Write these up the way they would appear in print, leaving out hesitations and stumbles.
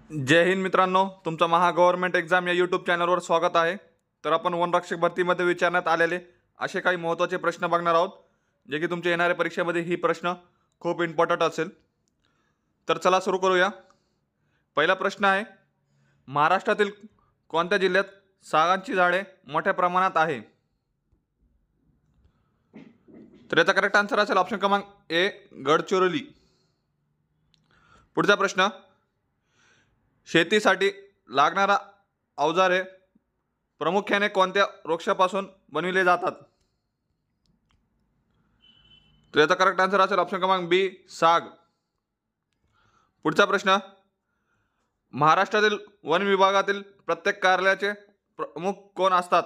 जय हिंद मित्रांनो, तुमचं महा government exam या यूट्यूब चॅनलवर स्वागत आहे। तर आपण वनरक्षक भरतीमध्ये विचारण्यात आलेले असे काही महत्त्वाचे प्रश्न बघणार आहोत, जे की तुमच्या येणाऱ्या परीक्षेमध्ये ही प्रश्न खूप इम्पॉर्टंट असेल। तर चला सुरू करूया। पहिला प्रश्न आहे, महाराष्ट्रातील कोणत्या जिल्ह्यात सागांची झाडे मोठ्या प्रमाणात आहे? तर याचा करेक्ट आन्सर असेल ऑप्शन क्रमांक ए, गडचिरोली। पुढचा प्रश्न, शेतीसाठी लागणारा अवजारे प्रामुख्याने कोणत्या वृक्षापासून बनविले जातात? तर याचा करेक्ट आन्सर असेल ऑप्शन क्रमांक बी, साग। पुढचा प्रश्न, महाराष्ट्रातील वन विभागातील प्रत्येक कार्यालयाचे प्रमुख कोण असतात?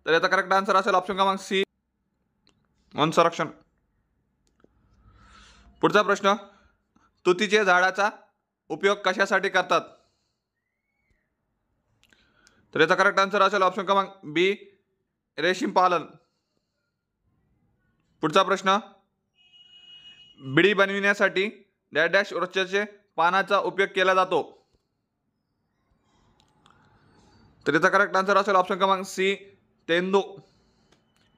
तर याचा करेक्ट आन्सर असेल ऑप्शन क्रमांक सी, वन संरक्षण। पुढचा प्रश्न, तुतीच्या झाडाचा उपयोग कशासाठी करतात? तर याचा करेक्ट आन्सर असेल ऑप्शन क्रमांक बी, रेशीम पालन। पुढचा प्रश्न, बिडी बनविण्यासाठी डॅश डॅश वृक्षाचे पानाचा उपयोग केला जातो? तर याचा करेक्ट आन्सर असेल ऑप्शन क्रमांक सी, तेंदू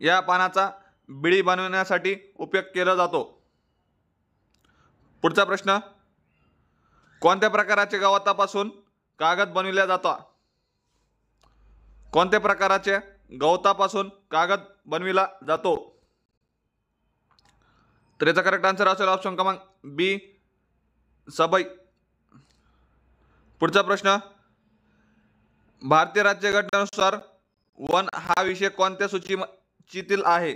या पानाचा बिडी बनवण्यासाठी उपयोग केला जातो। पुढचा प्रश्न, कोणत्या प्रकारच्या गवतापासून कागद बनविला जातो? कोणत्या प्रकारच्या गवतापासून कागद बनविला जातो? तर याचा करेक्ट आन्सर असेल ऑप्शन क्रमांक बी, सबई। पुढचा प्रश्न, भारतीय राज्यघटनेनुसार वन हा विषय कोणत्या सूचीतील आहे?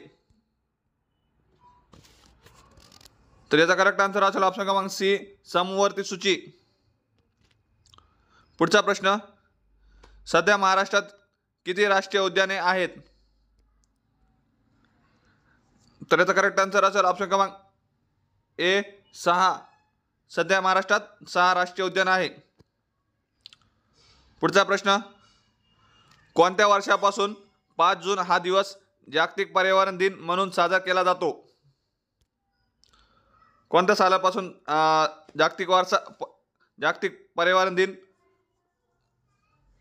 तर याचा करेक्ट आन्सर असेल ऑप्शन क्रमांक सी, समवर्ती सूची। पुढचा प्रश्न, सध्या महाराष्ट्रात किती राष्ट्रीय उद्याने आहेत? तर याचा करेक्ट आन्सर असेल ऑप्शन क्रमांक ए, 6। सध्या महाराष्ट्रात 6 राष्ट्रीय उद्यान आहे। पुढचा प्रश्न, कोणत्या वर्षापासून 5 जून हा दिवस जागतिक पर्यावरण दिन म्हणून साजरा केला जातो? कोणत्या सालापासून जागतिक पर्यावरण दिन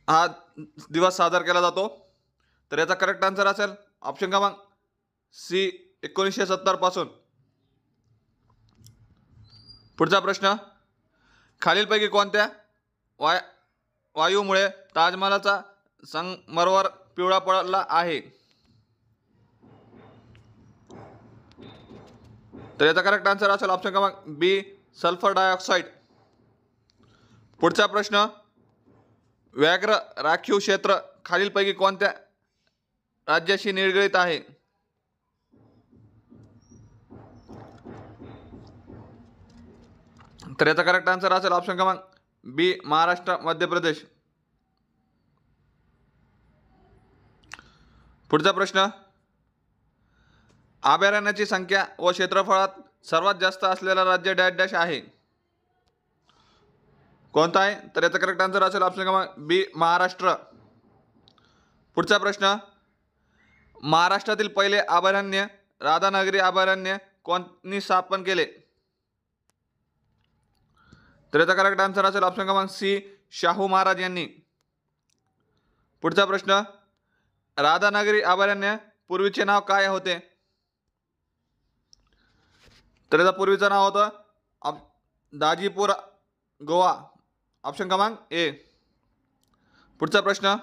हा दिवस साजरा केला जातो? तर याचा करेक्ट आन्सर असेल ऑप्शन क्रमांक सी, 1970 पासून। पुढचा प्रश्न, खालीलपैकी कोणत्या वायूमुळे ताजमहालचा संगमरवर पिवळा पडला आहे? तर याचा करेक्ट आन्सर असेल ऑप्शन क्रमांक बी, सल्फर डायऑक्साईड। पुढचा प्रश्न, व्याघ्र राखीव क्षेत्र खालीलपैकी कोणत्या राज्याशी निगडीत आहे? तर याचा करेक्ट आन्सर असेल ऑप्शन क्रमांक बी, महाराष्ट्र, मध्य प्रदेश। पुढचा प्रश्न, अभयारण्याची संख्या व क्षेत्रफळात सर्वात जास्त असलेला राज्य डॅश डॅश आहे? कोणता आहे? तर याचा करेक्ट आन्सर असेल ऑप्शन क्रमांक बी, महाराष्ट्र। पुढचा प्रश्न, महाराष्ट्रातील पहिले अभयारण्य राधानगरी अभयारण्य कोणी स्थापन केले? तर याचा करेक्ट आन्सर असेल ऑप्शन क्रमांक सी, शाहू महाराज यांनी। पुढचा प्रश्न, राधानगरी अभयारण्य पूर्वीचे नाव काय होते? तर याचं पूर्वीचं नाव होतं दाजीपूर, गोवा। ऑप्शन क्रमांक ए। पुढचा प्रश्न,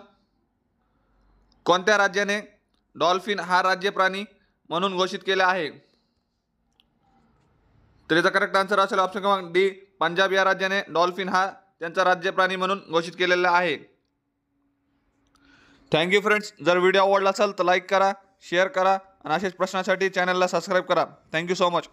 कोणत्या राज्याने डॉल्फिन हा राज्य प्राणी म्हणून घोषित केला आहे? तर याचा करेक्ट आन्सर असेल ऑप्शन क्रमांक डी, पंजाब या राज्याने डॉल्फिन हा त्यांचा राज्य प्राणी म्हणून घोषित केलेला आहे। थँक्यू फ्रेंड्स, जर व्हिडिओ आवडला असेल तर लाईक करा, शेअर करा आणि अशाच प्रश्नासाठी चॅनलला सबस्क्राईब करा। Thank you so much.